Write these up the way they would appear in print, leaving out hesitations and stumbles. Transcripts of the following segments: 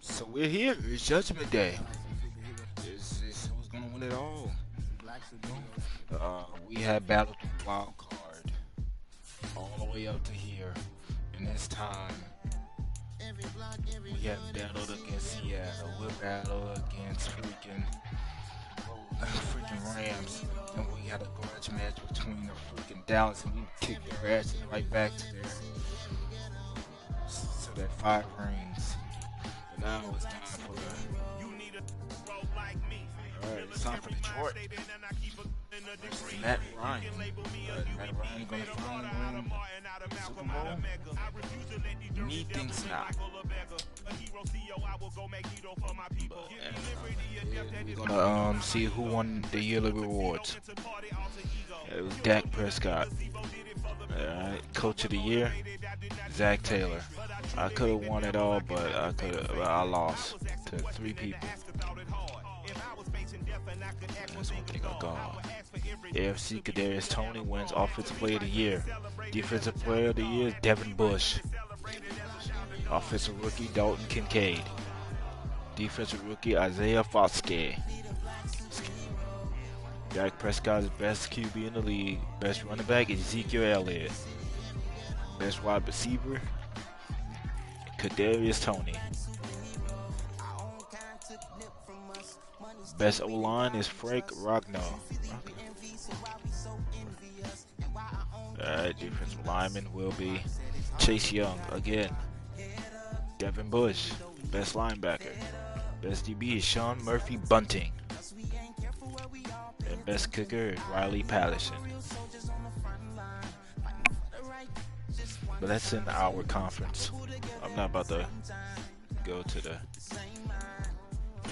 So we're here. It's Judgment Day. It's who's gonna win it all. We have battled the wild card all the way up to here, and this time we have battled against Seattle. We battled against freaking Rams, and we had a grudge match between the freaking Dallas, and we kicked their asses right back to their 5 rings. But now it's time for the Alright, it's time for Detroit versus Matt Ryan. Matt Ryan gonna finally win Super Bowl? Me thinks not. We're gonna see who won the yearly rewards. It was Dak Prescott. Alright, Coach of the Year, Zach Taylor. I could have won it all, but I lost to 3 people. That's one thing I got. AFC Kadarius Toney wins Offensive Player of the Year. Defensive Player of the Year is Devin Bush. Offensive Rookie Dalton Kincaid. Defensive Rookie Isaiah Foskey. Dak Prescott's best QB in the league. Best running back Ezekiel Elliott. Best wide receiver Kadarius Toney. Best O-line is Frank Ragnow. Alright, defensive lineman will be Chase Young again. Devin Bush, best linebacker. Best DB is Sean Murphy Bunting. And best kicker is Riley Patterson. But that's in our conference. I'm not about to go to the...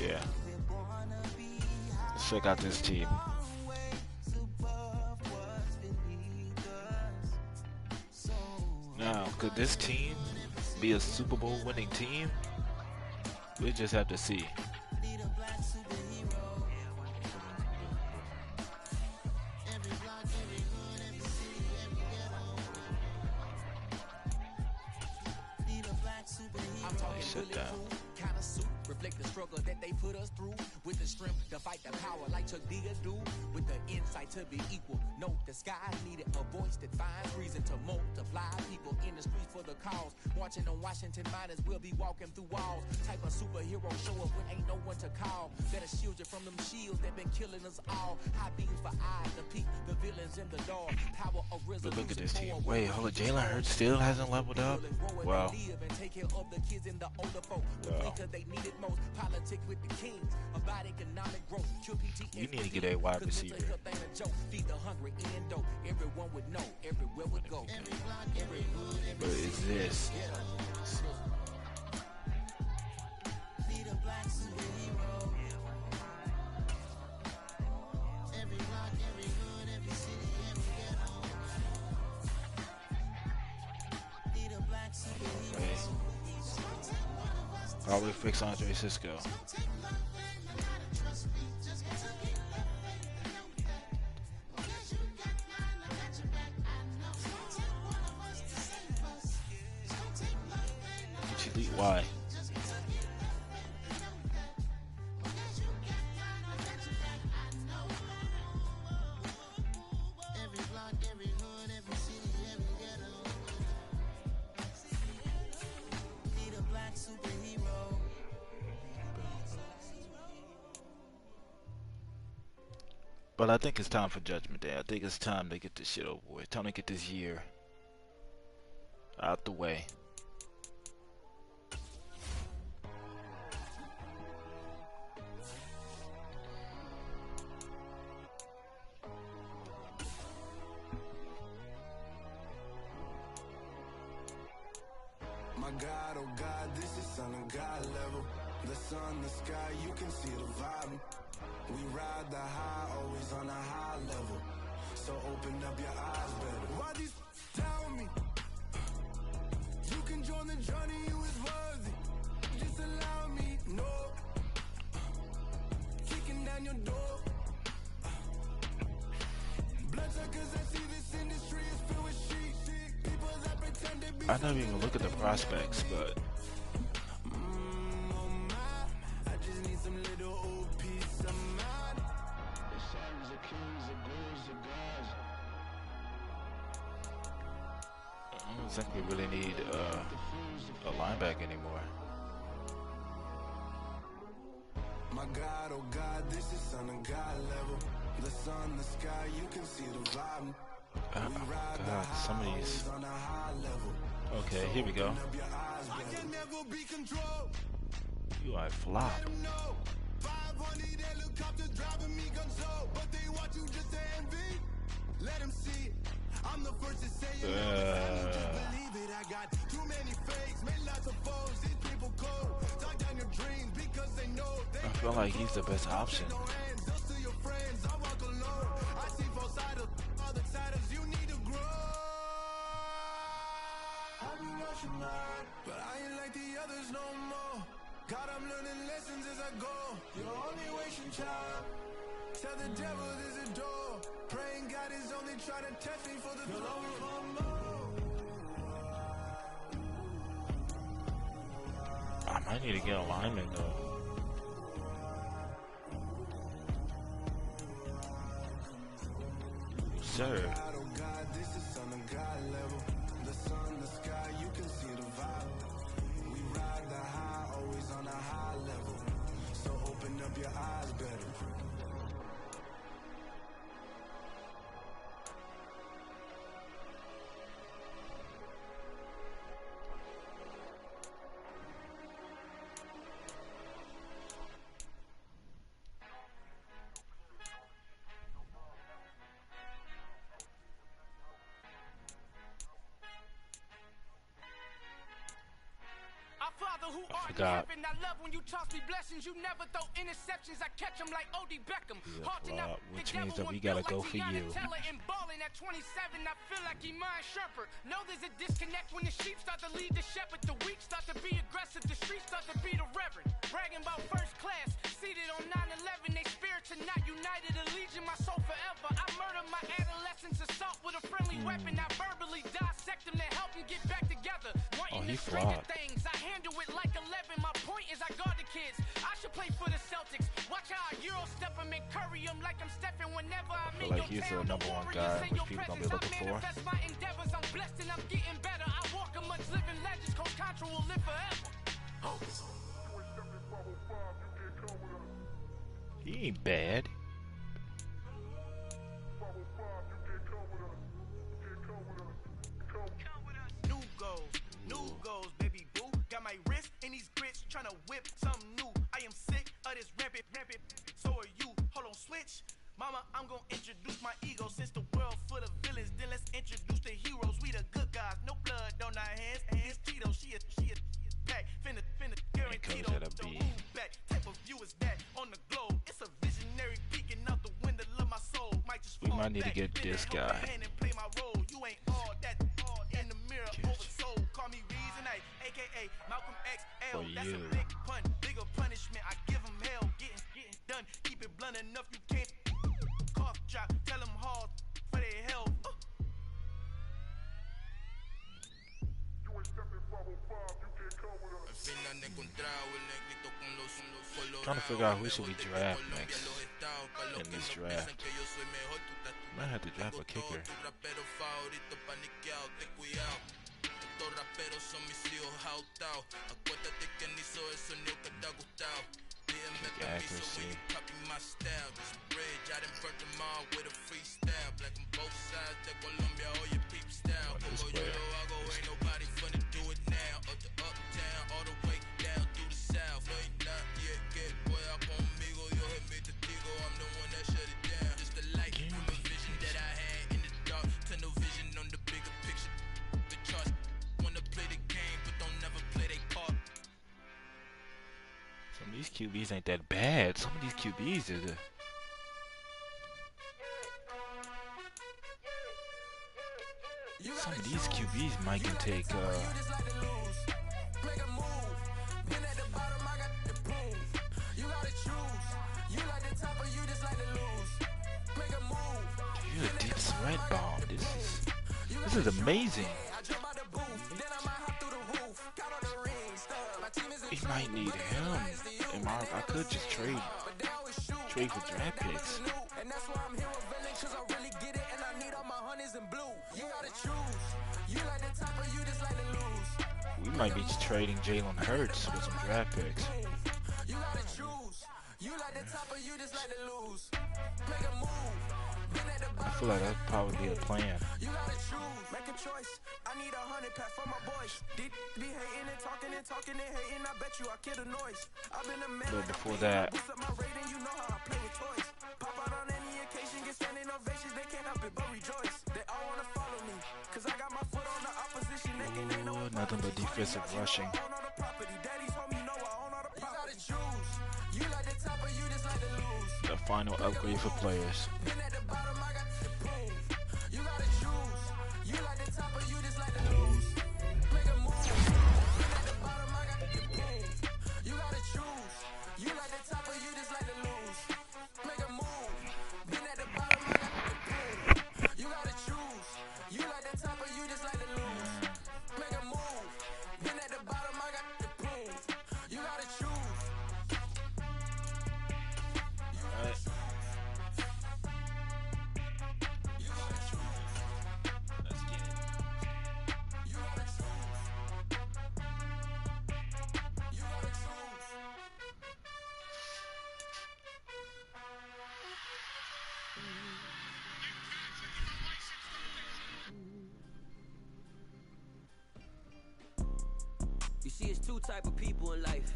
Yeah. Let's check out this team. Now, could this team be a Super Bowl winning team? We just have to see. Shut down. Reflect the struggle that they put us through with the strength to fight the power like Chuck D do with the insight to be equal. Note the sky needed a voice that finds reason to multiply people in the streets for the cause. Marching on Washington miners will be walking through walls. Type of superhero show up when ain't no one to call. Better shield you from them shields that been killing us all. High beams for eyes, the peak, the villains in the dark. Power of resolution. But look at this team. Wait, hold on. Jalen Hurts still hasn't leveled up? Wow. You need to get a wide receiver. What is this? Probably fix Andre Cisco. Why? But I think it's time for Judgment Day. I think it's time to get this shit over with. Time to get this year out the way. My God, oh God, this is Son of God level. The sun, the sky, you can see the vibe. We ride the high, always on a high level. So open up your eyes better. Why these tell me? You can join the journey, you is worthy. Just allow me, no. Kicking down your door. Bloodsuckers, I see this industry is filled with sheep. People that pretend to be. I never even look at the prospects, but think we really need a linebacker anymore. My God, oh God, this is son of God level. The sun, the sky, you can see the vibe. God, some of these. Okay, here we go. You are a flop. I'm the first to say it. Believe it. I got too many fakes, made lots of foes. These people cold. Talk down your dreams because they know. I feel like he's the best option. Just to your friends, I walk alone. I see both sides, other sides. You need to grow. I've been rushing hard, but I ain't like the others no more. God, I'm learning lessons as I go. You're only wasting time. Tell the devil there's a door. Praying God is only trying to test me for the throne. I might need to get a lineman though. Sir. God, oh God, this is son of God level. The sun, the sky, you can see the vibe. We ride the high, always on a high level. So open up your eyes better. I forgot. I love when you toss me blessings. You never throw interceptions. I catch them like O.D. Beckham. Which means that we gotta go for you. At 27, I feel like Iman Shumpert. Know there's a disconnect when the sheep start to lead the shepherd. The weak start to be aggressive. The streets start to be the reverend. Bragging about first class. Seated on 9/11. They spirits are not united. Allegiant my soul forever. I murder my adolescence. Assault with a friendly weapon. I verbally dissect them to help them get back together. He flopped. Things. I handle it like 11. My point is I guard the kids. I should play for the Celtics. Watch how I Euro step them and curry them like I'm stepping whenever I meet your he's the number one guy which people gonna be looking for. My endeavors, I'm blessed and I'm getting better. I walk amongst living legends. Coach Contra will live forever. He ain't bad. New goals, baby boo. Got my wrist in these grits, tryna whip something new. I am sick of this rampant. So are you. Hold on, switch. Mama, I'm gonna introduce my ego. Since the world full of villains, then let's introduce the heroes. We the good guys, no blood on our hands. Hands Tito, she a pack. Finna guarantee the move back. Type of view is that on the globe. It's a visionary peeking out the window of my soul. Might just we might need to get this guy. Play my role. You ain't all that in the mirror oversold. Call me Reason A, aka Malcolm X L. That's a big pun, bigger punishment. I give him hell, getting done. Keep it blunt enough, you can't cough drop. Tell them hard for their health. Trying to figure out who should we draft next in this draft. Might have to draft a kicker. Kick accuracy. This player. These QBs ain't that bad. Some of these QBs are the... Some of these QBs might can take You're a deep sweat bomb. This is amazing. He might need him. And I could just trade for draft picks. And that's why I'm here with cause I really get it and I need all my honeys in blue. You gotta choose. You like the top or you might be trading Jalen Hurts with some draft picks. You gotta choose. You like the top or you just like to lose. Make a move. I feel like that'd probably be a plan. You gotta choose. Make a choice. I need 100 pack for my boys. Be hating and talking and talking and hating. I bet you I kill the noise. I've been a man. But before that, Boost up my rating, you know how I play with toys. Pop out on any occasion, get standing ovations. They can't help it but rejoice. They all wanna follow me. Cause I got my foot on the opposition. ooh, nothing but defensive rushing. Daddy's home, you know I own all the property. You gotta choose. You like the top or you just like to lose. The final upgrade for players. Been at the bottom, I got the boom. You gotta choose. You like the top or you just like to lose. Make a move. Been at the bottom, I got the boom. You gotta choose. You like the top or you just like to lose. Make a move. Been at the bottom, I got the boom. You gotta choose. You like the top or you just like to lose. Make a move. Been at the bottom, I got the boom. You gotta choose. Alright. Let's get it. You see, it's two type of people in life.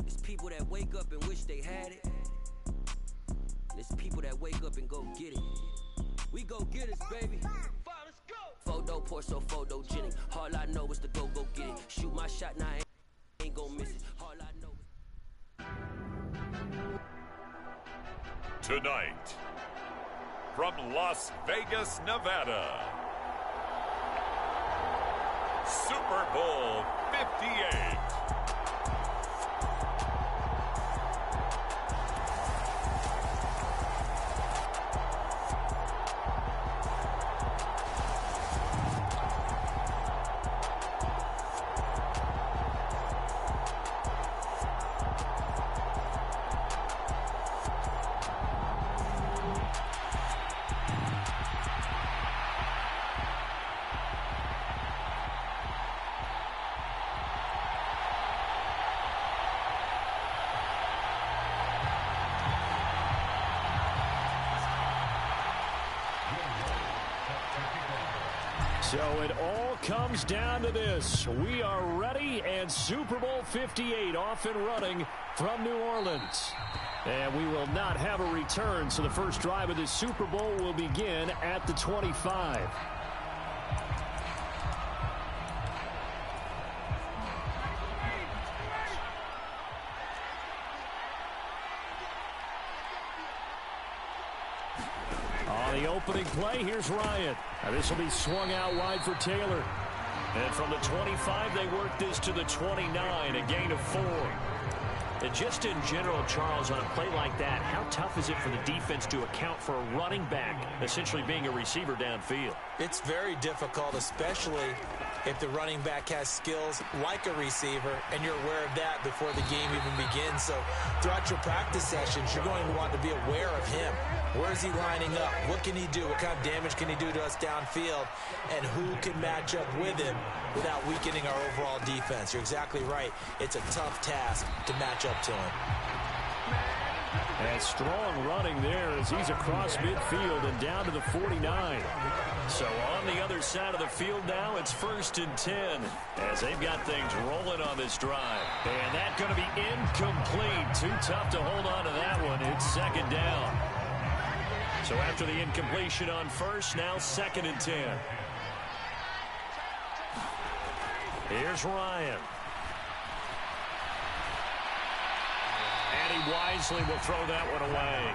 It's people that wake up and wish they had it. And it's people that wake up and go get it. We go get it, baby. Let's go. Photo porso, photogenic. All I know is to go get it. Shoot my shot, now I ain't gon' miss it. All I know is... Tonight, from Las Vegas, Nevada, Super Bowl 58. So it all comes down to this. We are ready, and Super Bowl 58 off and running from New Orleans. And we will not have a return, so the first drive of this Super Bowl will begin at the 25. On the opening play, here's Ryan. Now this will be swung out wide for Taylor. And from the 25, they work this to the 29, a gain of 4. And just in general, Charles, on a play like that, how tough is it for the defense to account for a running back essentially being a receiver downfield? It's very difficult, especially if the running back has skills like a receiver, and you're aware of that before the game even begins. So throughout your practice sessions, you're going to want to be aware of him. Where is he lining up? What can he do? What kind of damage can he do to us downfield? And who can match up with him without weakening our overall defense? You're exactly right. It's a tough task to match up to him. And strong running there as he's across midfield and down to the 49. So on the other side of the field now, it's 1st and 10 as they've got things rolling on this drive. And that's going to be incomplete. Too tough to hold on to that one. It's 2nd down. So after the incompletion on 1st, now 2nd and 10. Here's Ryan. And he wisely will throw that one away.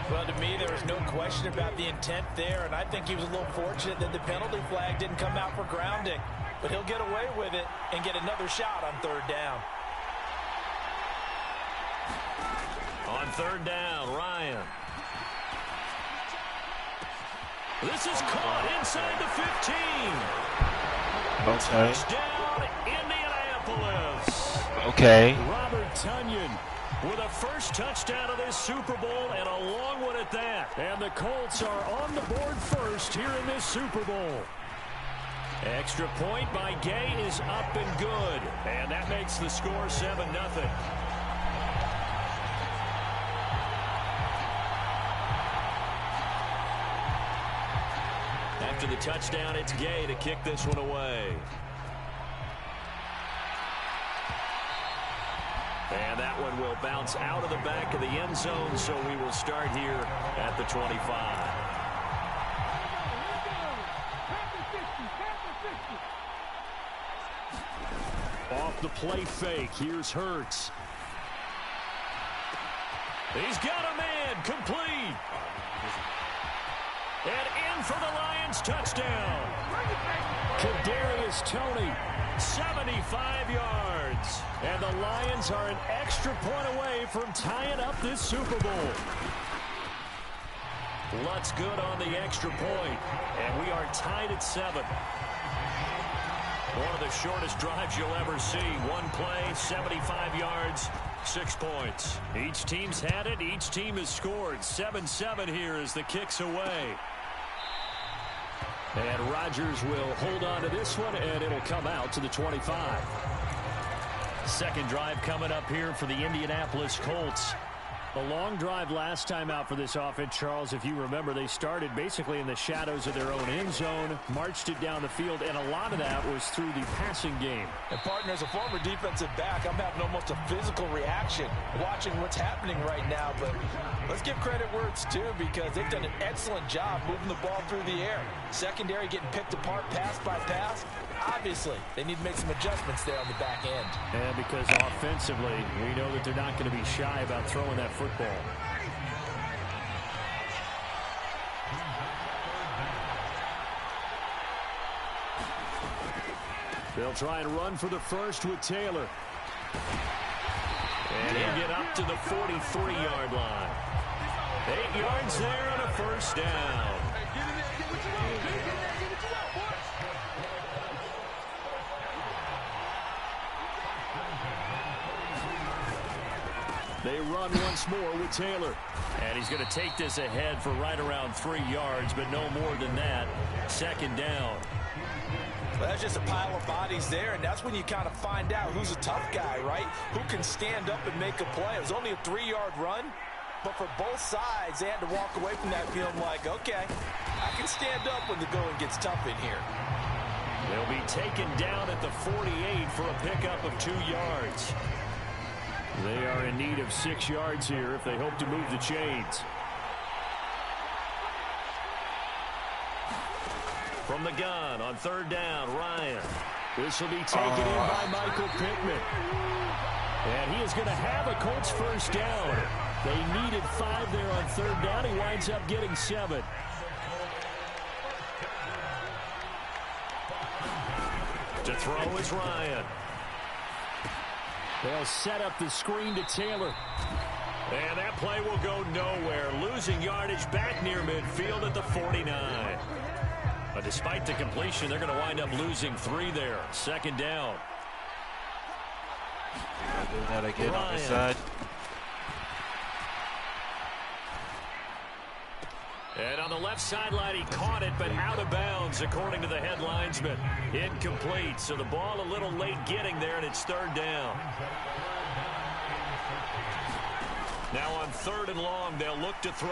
Well, to me, there was no question about the intent there, and I think he was a little fortunate that the penalty flag didn't come out for grounding. But he'll get away with it and get another shot on 3rd down. On 3rd down, Ryan. This is caught inside the 15. Okay. Touchdown, Indianapolis. Okay. Robert Tonyan with a first touchdown of this Super Bowl, and a long one at that. And the Colts are on the board first here in this Super Bowl. Extra point by Gay is up and good. And that makes the score 7-0. After the touchdown, it's Gay to kick this one away. And that one will bounce out of the back of the end zone, so we will start here at the 25. Off the play fake, here's Hurts. He's got a man, complete. And in for the Lions, touchdown. Kadarius Toney, 75 yards. And the Lions are an extra point away from tying up this Super Bowl. Lutz good on the extra point. And we are tied at 7. One of the shortest drives you'll ever see. One play, 75 yards, 6 points. Each team's had it. Each team has scored. 7-7 here as the kick's away. And Rodgers will hold on to this one, and it'll come out to the 25. Second drive coming up here for the Indianapolis Colts. A long drive last time out for this offense, Charles. If you remember, they started basically in the shadows of their own end zone, marched it down the field, and a lot of that was through the passing game. And, partner, as a former defensive back, I'm having almost a physical reaction watching what's happening right now. But let's give credit where it's due, because they've done an excellent job moving the ball through the air. Secondary getting picked apart pass by pass. Obviously, they need to make some adjustments there on the back end. And because offensively, we know that they're not going to be shy about throwing that football. They'll try and run for the first with Taylor. And he'll get up to the 43-yard line. 8 yards there on a first down. They run once more with Taylor. And he's going to take this ahead for right around 3 yards, but no more than that. Second down. Well, that's just a pile of bodies there, and that's when you kind of find out who's a tough guy, right? Who can stand up and make a play. It was only a 3-yard run, but for both sides, they had to walk away from that feeling like, okay, I can stand up when the going gets tough in here. They'll be taken down at the 48 for a pickup of 2 yards. They are in need of 6 yards here if they hope to move the chains. From the gun on third down, Ryan. This will be taken in by Michael Pittman. And he is going to have a Colts first down. They needed 5 there on third down. He winds up getting 7. To throw is Ryan. They'll set up the screen to Taylor. And that play will go nowhere. Losing yardage back near midfield at the 49. But despite the completion, they're going to wind up losing 3 there. Second down. Doing that again on this side. And on the left sideline, he caught it, but out of bounds, according to the head linesman. Incomplete, so the ball a little late getting there, and it's third down. Now on third and long, they'll look to throw.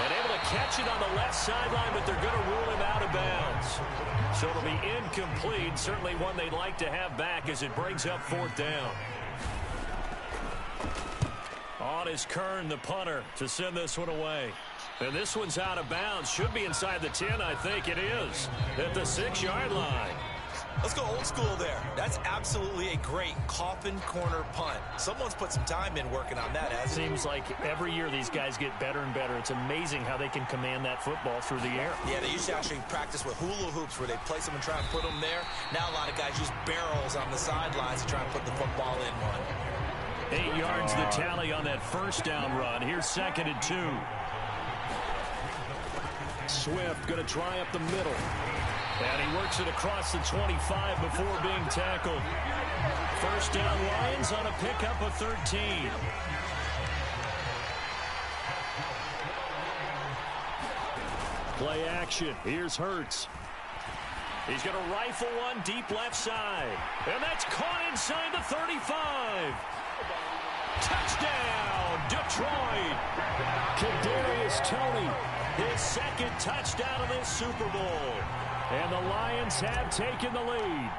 And able to catch it on the left sideline, but they're going to rule him out of bounds. So it'll be incomplete, certainly one they'd like to have back as it brings up fourth down. On is Kern, the punter, to send this one away. And this one's out of bounds. Should be inside the 10, I think it is. At the 6-yard line. Let's go old school there. That's absolutely a great coffin corner punt. Someone's put some time in working on that, hasn't it? Seems like every year these guys get better and better. It's amazing how they can command that football through the air. Yeah, they used to actually practice with hula hoops where they place them and try and put them there. Now a lot of guys use barrels on the sidelines to try and put the football in one. 8 yards the tally on that first down run. Here's second and 2. Swift going to try up the middle. And he works it across the 25 before being tackled. First down, Lions on a pickup of 13. Play action. Here's Hurts. He's going to rifle one deep left side. And that's caught inside the 35. Touchdown, Detroit. Kadarius Toney, his second touchdown of this Super Bowl. And the Lions have taken the lead.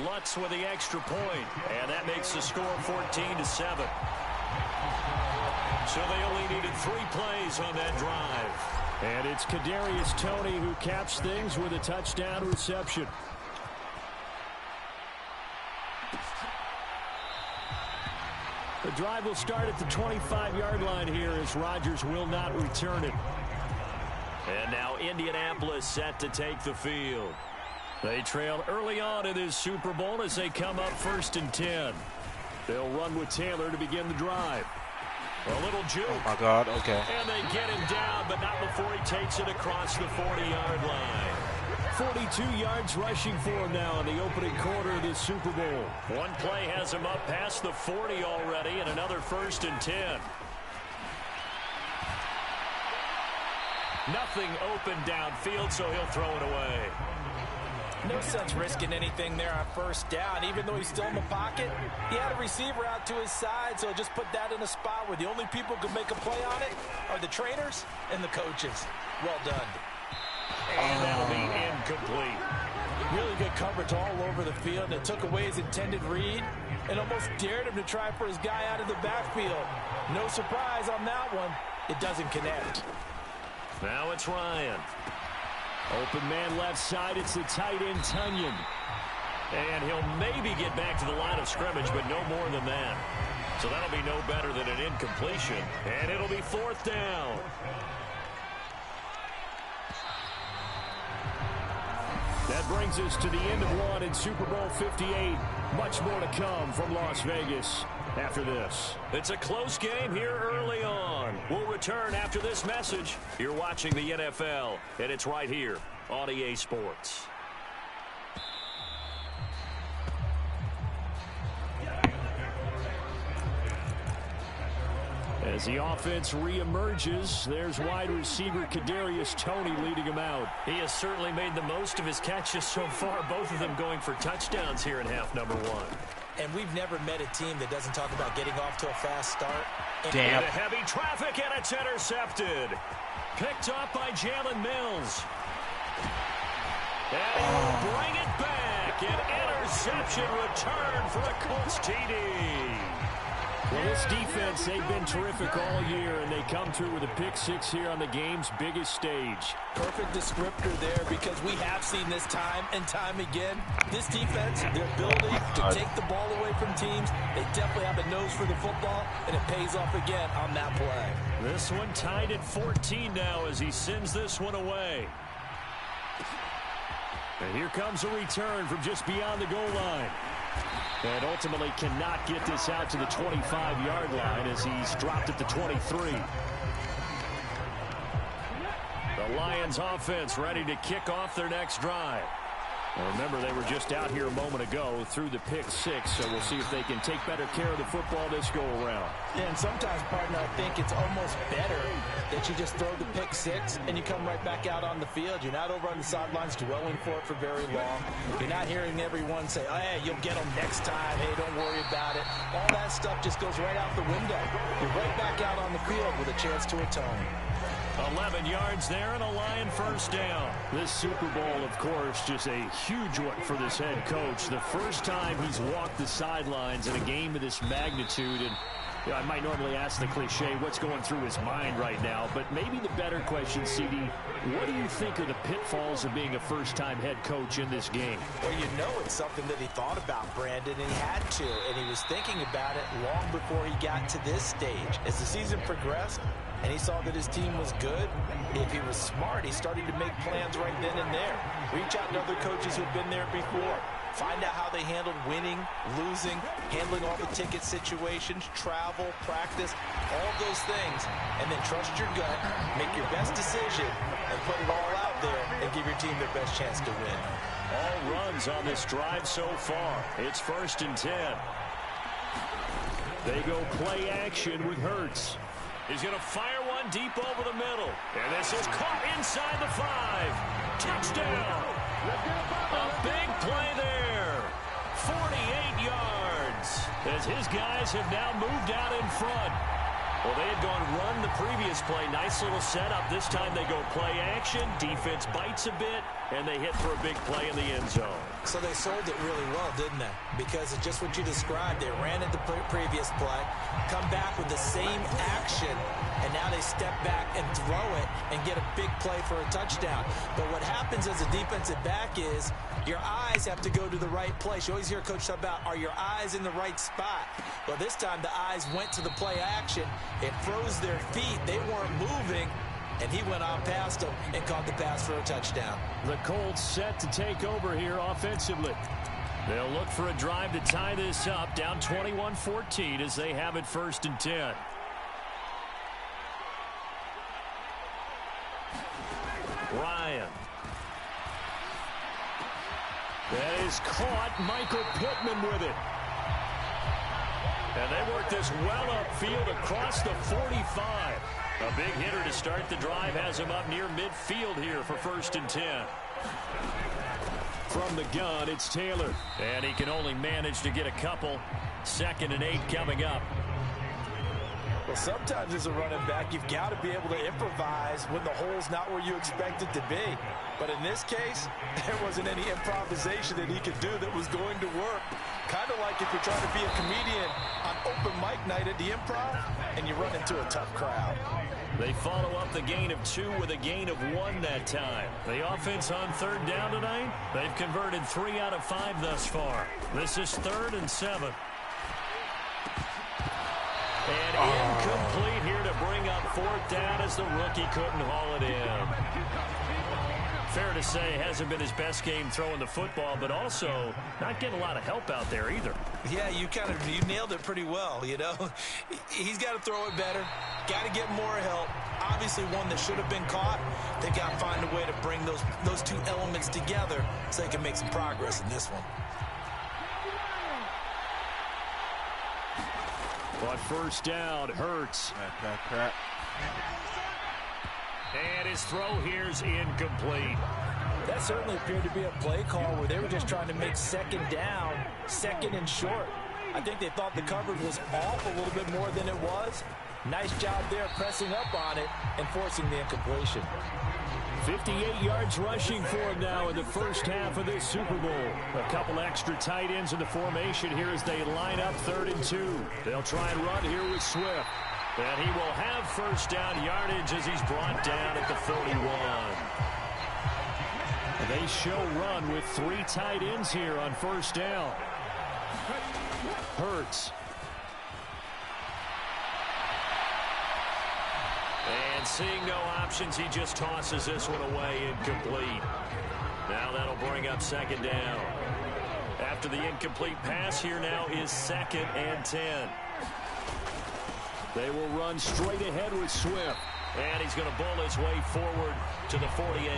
Lutz with the extra point, and that makes the score 14-7. So they only needed 3 plays on that drive. And it's Kadarius Toney who caps things with a touchdown reception. The drive will start at the 25-yard line here as Rodgers will not return it. And now Indianapolis set to take the field. They trail early on in this Super Bowl as they come up 1st and 10. They'll run with Taylor to begin the drive. A little juke. Oh, my God. Okay. And they get him down, but not before he takes it across the 40-yard line. 42 yards rushing for him now in the opening quarter of this Super Bowl. One play has him up past the 40 already, and another 1st and 10. Nothing open downfield, so he'll throw it away. No sense risking anything there on 1st down. Even though he's still in the pocket, he had a receiver out to his side, so just put that in a spot where the only people who can make a play on it are the trainers and the coaches. Well done. And that'll be incomplete. Really good coverage all over the field, and it took away his intended read and almost dared him to try for his guy out of the backfield. No surprise on that one. It doesn't connect. Now it's Ryan. Open man left side. It's the tight end, Tunyon. And he'll maybe get back to the line of scrimmage, but no more than that. So that'll be no better than an incompletion. And it'll be 4th down. That brings us to the end of one in Super Bowl 58. Much more to come from Las Vegas after this. It's a close game here early on. We'll return after this message. You're watching the NFL, and it's right here on EA Sports. As the offense reemerges, there's wide receiver Kadarius Toney leading him out. He has certainly made the most of his catches so far, both of them going for touchdowns here in half number 1. And we've never met a team that doesn't talk about getting off to a fast start. Damn. Into heavy traffic, and it's intercepted. Picked up by Jalen Mills. And he will bring it back. An interception return for a Colts TD. Well, this defense, they've been terrific all year, and they come through with a pick 6 here on the game's biggest stage. Perfect descriptor there, because we have seen this time and time again. This defense, their ability to take the ball away from teams, they definitely have a nose for the football, and it pays off again on that play. This one tied at 14 now as he sends this one away. And here comes a return from just beyond the goal line. And ultimately cannot get this out to the 25-yard line as he's dropped at the 23. The Lions offense ready to kick off their next drive. And remember, they were just out here a moment ago through the pick 6, so we'll see if they can take better care of the football this go-around. Yeah, and sometimes, partner, I think it's almost better that you just throw the pick 6 and you come right back out on the field. You're not over on the sidelines dwelling for it for very long. You're not hearing everyone say, oh, hey, you'll get them next time. Hey, don't worry about it. All that stuff just goes right out the window. You're right back out on the field with a chance to atone. 11 yards there and a Lion 1st down. This Super Bowl, of course, just a huge one for this head coach. The first time he's walked the sidelines in a game of this magnitude. And you know, I might normally ask the cliche, what's going through his mind right now? But maybe the better question, CD, what do you think are the pitfalls of being a first-time head coach in this game? Well, you know it's something that he thought about, Brandon, and he had to. And he was thinking about it long before he got to this stage. As the season progressed, and he saw that his team was good, if he was smart, he started to make plans right then and there. Reach out to other coaches who've been there before. Find out how they handled winning, losing, handling all the ticket situations, travel, practice, all those things. And then trust your gut, make your best decision, and put it all out there and give your team their best chance to win. All runs on this drive so far. It's 1st and 10. They go play action with Hurts. He's going to fire one run deep over the middle. And this is caught inside the 5. Touchdown. A big play there. 48 yards. As his guys have now moved out in front. Well, they had gone run the previous play. Nice little setup. This time they go play action. Defense bites a bit, and they hit for a big play in the end zone. So they sold it really well, didn't they? Because it's just what you described. They ran at the previous play, come back with the same action, and now they step back and throw it and get a big play for a touchdown. But what happens as a defensive back is your eyes have to go to the right place. You always hear Coach talk about, are your eyes in the right spot? Well, this time the eyes went to the play action. It froze their feet. They weren't moving. And he went on past them and caught the pass for a touchdown. The Colts set to take over here offensively. They'll look for a drive to tie this up, down 21-14 as they have it 1st and 10. Ryan. That is caught. Michael Pittman with it. And they work this well upfield across the 45. A big hitter to start the drive has him up near midfield here for 1st and 10. From the gun, it's Taylor. And he can only manage to get a couple. 2nd and 8 coming up. Well, sometimes as a running back, you've got to be able to improvise when the hole's not where you expect it to be. But in this case, there wasn't any improvisation that he could do that was going to work. Kind of like if you're trying to be a comedian on open mic night at the Improv and you run into a tough crowd. They follow up the gain of 2 with a gain of 1 that time. The offense on 3rd down tonight, they've converted 3 out of 5 thus far. This is 3rd and 7. And incomplete here to bring up 4th down as the rookie couldn't haul it in. Fair to say, hasn't been his best game throwing the football, but also not getting a lot of help out there either. Yeah, you nailed it pretty well, you know. He's got to throw it better, got to get more help. Obviously one that should have been caught. They got to find a way to bring those 2 elements together so they can make some progress in this one. On 1st down, Hurts. Crap. And his throw here's incomplete. That certainly appeared to be a play call where they were just trying to make 2nd down, 2nd and short. I think they thought the coverage was off a little bit more than it was. Nice job there pressing up on it and forcing the incompletion. 58 yards rushing for him now in the first half of this Super Bowl. A couple extra tight ends in the formation here as they line up 3rd and 2. They'll try and run here with Swift. And he will have 1st down yardage as he's brought down at the 31. They show run with 3 tight ends here on 1st down. Hurts. And seeing no options, he just tosses this one away, incomplete. Now that'll bring up 2nd down. After the incomplete pass, here now is 2nd and 10. They will run straight ahead with Swift. And he's going to bull his way forward to the 48.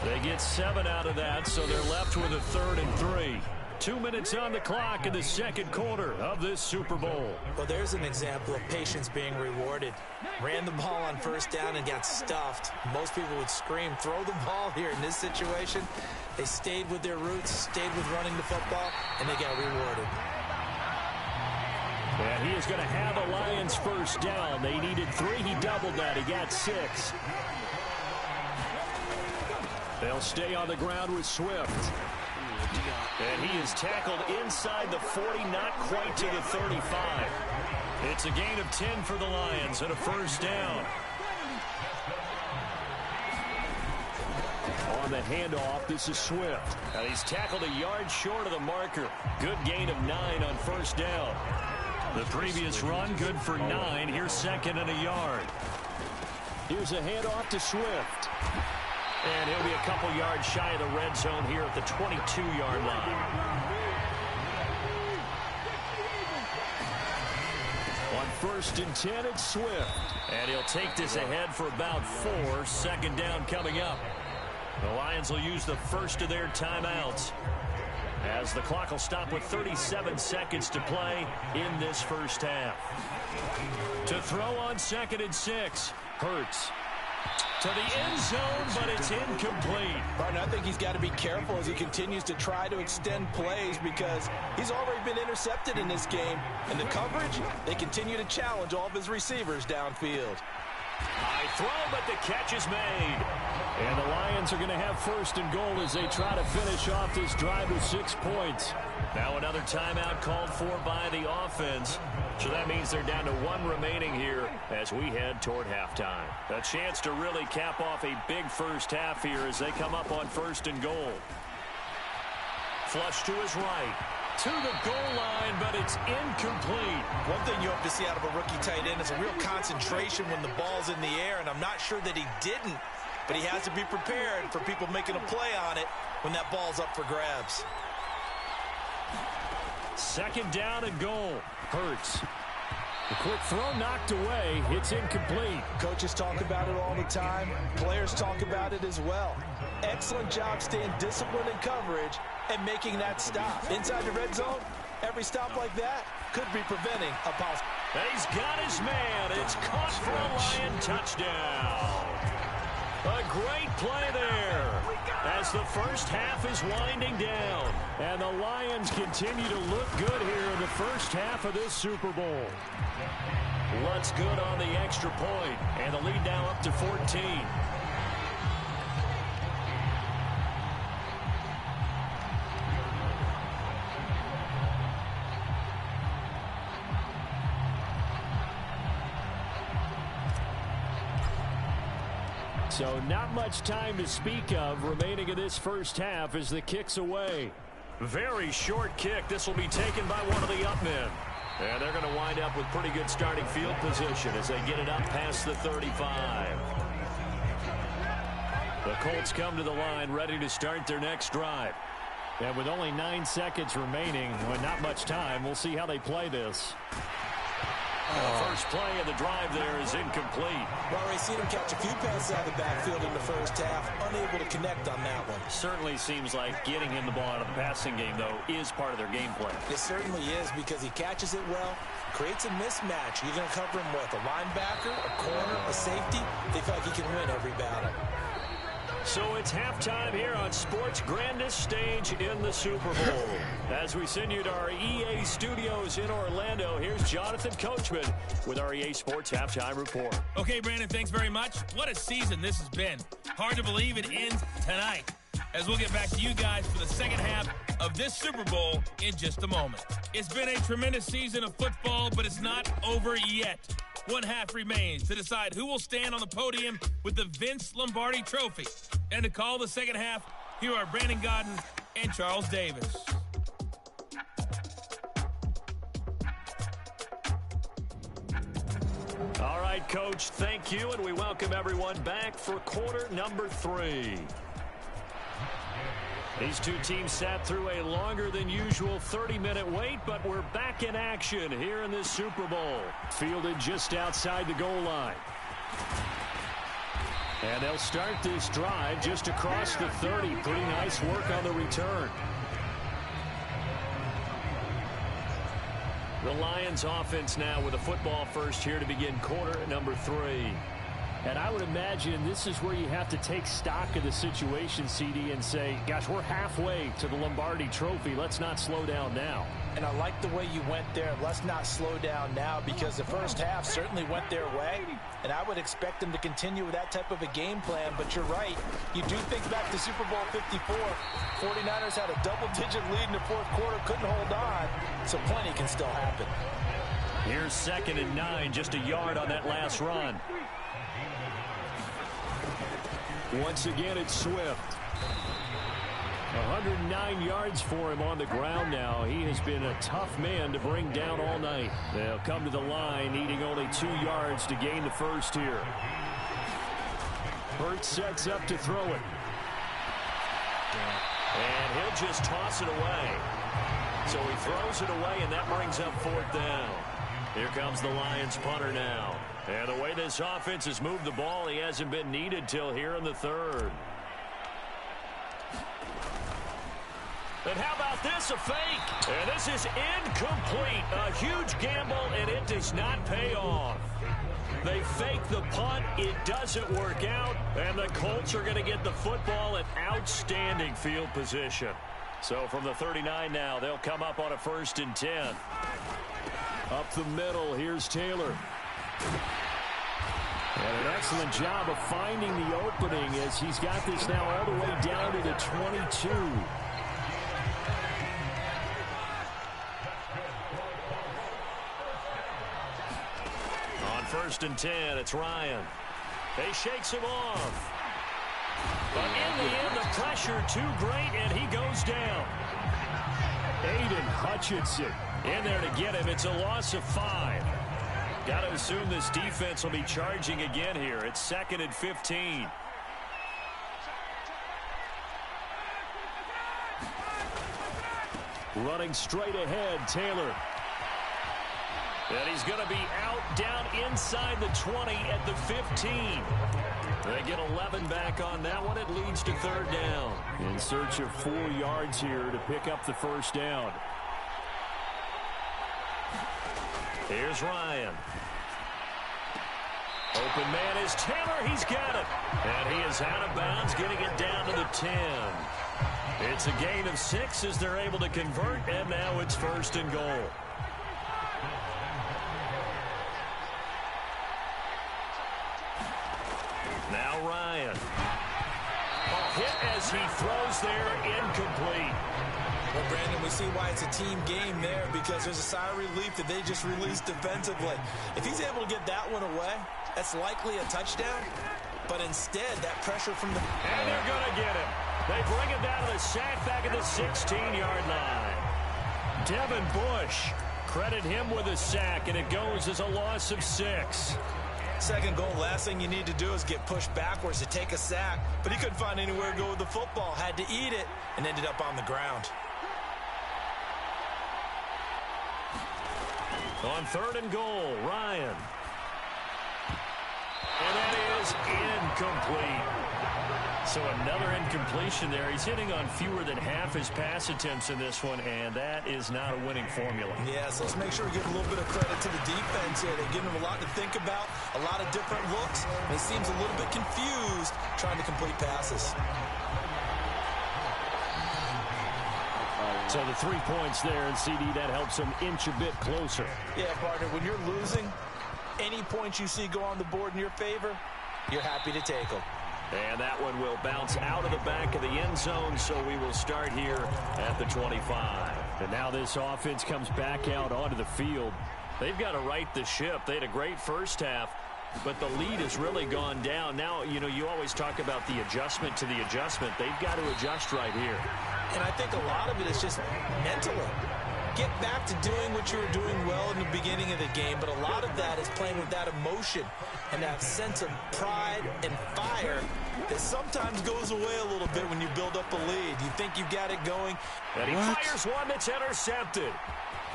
They get 7 out of that, so they're left with a 3rd and 3. 2 minutes on the clock in the 2nd quarter of this Super Bowl. Well, there's an example of patience being rewarded. Ran the ball on 1st down and got stuffed. Most people would scream, throw the ball here. In this situation, they stayed with their roots, stayed with running the football, and they got rewarded. And he is going to have a Lions 1st down. They needed 3. He doubled that. He got 6. They'll stay on the ground with Swift. And he is tackled inside the 40, not quite to the 35. It's a gain of 10 for the Lions and a 1st down. On the handoff, this is Swift. And he's tackled a yard short of the marker. Good gain of 9 on 1st down. The previous run, good for 9. Here's 2nd and a yard. Here's a handoff to Swift. And he'll be a couple yards shy of the red zone here at the 22-yard line. On 1st and 10, it's Swift. And he'll take this ahead for about 4. 2nd down coming up. The Lions will use the first of their timeouts, as the clock will stop with 37 seconds to play in this first half. To throw on 2nd and 6. Hurts to the end zone, but it's incomplete. Martin, I think he's got to be careful as he continues to try to extend plays because he's already been intercepted in this game. And the coverage, they continue to challenge all of his receivers downfield. High throw, but the catch is made. And the Lions are going to have first and goal as they try to finish off this drive with 6 points. Now another timeout called for by the offense. So that means they're down to 1 remaining here as we head toward halftime. A chance to really cap off a big first half here as they come up on first and goal. Flush to his right. To the goal line, but it's incomplete. One thing you hope to see out of a rookie tight end is a real concentration when the ball's in the air, and I'm not sure that he didn't, but he has to be prepared for people making a play on it when that ball's up for grabs. Second down and goal. Hurts. The quick throw knocked away. It's incomplete. Coaches talk about it all the time. Players talk about it as well. Excellent job staying disciplined in coverage and making that stop. Inside the red zone, every stop like that could be preventing a possible. And he's got his man. It's caught for a Lion touchdown. A great play there as the first half is winding down. And the Lions continue to look good here in the first half of this Super Bowl. Looks good on the extra point, and the lead now up to 14. So not much time to speak of remaining in this first half as the kick's away. Very short kick. This will be taken by one of the up men. And they're going to wind up with pretty good starting field position as they get it up past the 35. The Colts come to the line ready to start their next drive. And with only 9 seconds remaining, with not much time, we'll see how they play this. The first play of the drive there is incomplete. Well, we've seen him catch a few passes out of the backfield in the first half, unable to connect on that one. Certainly seems like getting him the ball out of the passing game, though, is part of their game plan. It certainly is because he catches it well, creates a mismatch. You're going to cover him with a linebacker, a corner, a safety. They feel like he can win every battle. So it's halftime here on sports' grandest stage in the Super Bowl. As we send you to our EA studios in Orlando, here's Jonathan Coachman with our EA Sports Halftime Report. Okay, Brandon, thanks very much. What a season this has been. Hard to believe it ends tonight, as we'll get back to you guys for the second half of this Super Bowl in just a moment. It's been a tremendous season of football, but it's not over yet. One half remains to decide who will stand on the podium with the Vince Lombardi Trophy. And to call the second half, here are Brandon Godden and Charles Davis. All right, Coach, thank you, and we welcome everyone back for quarter number 3. These two teams sat through a longer than usual 30-minute wait, but we're back in action here in this Super Bowl. Fielded just outside the goal line. And they'll start this drive just across the 30. Pretty nice work on the return. The Lions offense now with a football first here to begin quarter number 3. And I would imagine this is where you have to take stock of the situation, CD, and say, gosh, we're halfway to the Lombardi Trophy. Let's not slow down now. And I like the way you went there. Let's not slow down now because the first half certainly went their way. And I would expect them to continue with that type of a game plan. But you're right. You do think back to Super Bowl 54. 49ers had a double-digit lead in the fourth quarter, couldn't hold on. So plenty can still happen. Here's 2nd and 9, just a yard on that last run. Once again, it's Swift. 109 yards for him on the ground now. He has been a tough man to bring down all night. They'll come to the line, needing only 2 yards to gain the first here. Hurts sets up to throw it. And he'll just toss it away. So he throws it away, and that brings up 4th down. Here comes the Lions punter now. And the way this offense has moved the ball, he hasn't been needed till here in the 3rd. And how about this, a fake? And this is incomplete. A huge gamble, and it does not pay off. They fake the punt. It doesn't work out. And the Colts are going to get the football in outstanding field position. So from the 39 now, they'll come up on a 1st and 10. Up the middle, here's Taylor. And an excellent job of finding the opening as he's got this now all the way down to the 22. On 1st and 10, it's Ryan. They shakes him off. But in the end, the pressure too great, and he goes down. Aiden Hutchinson in there to get him. It's a loss of 5. Got to assume this defense will be charging again here. It's 2nd and 15. Running straight ahead, Taylor. And he's going to be out down inside the 20 at the 15. They get 11 back on that one. It leads to 3rd down. In search of 4 yards here to pick up the 1st down. Here's Ryan. Open man is Taylor. He's got it. And he is out of bounds, getting it down to the 10. It's a gain of 6 as they're able to convert, and now it's 1st and goal. Now Ryan. Hit as he throws there, incomplete. Well, Brandon, we see why it's a team game there, because there's a sigh of relief that they just released defensively. If he's able to get that one away, that's likely a touchdown. But instead, that pressure from the... And they're going to get him. They bring him down to the sack back at the 16-yard line. Devin Bush, credit him with a sack, and it goes as a loss of 6. 2nd goal, last thing you need to do is get pushed backwards to take a sack. But he couldn't find anywhere to go with the football. Had to eat it and ended up on the ground. On 3rd and goal, Ryan. And that is incomplete. So another incompletion there. He's hitting on fewer than half his pass attempts in this one, and that is not a winning formula. Yeah, so let's make sure we give a little bit of credit to the defense here. They're giving him a lot to think about, a lot of different looks, and he seems a little bit confused trying to complete passes. So the 3 points there, and CD, that helps him inch a bit closer. Yeah, partner, when you're losing, any points you see go on the board in your favor, you're happy to take them. And that one will bounce out of the back of the end zone, so we will start here at the 25. And now this offense comes back out onto the field. They've got to right the ship. They had a great first half, but the lead has really gone down. Now, you know, you always talk about the adjustment to the adjustment. They've got to adjust right here. And I think a lot of it is just mentally. Get back to doing what you were doing well in the beginning of the game, but a lot of that is playing with that emotion and that sense of pride and fire that sometimes goes away a little bit when you build up a lead. You think you've got it going. And he fires one that's intercepted.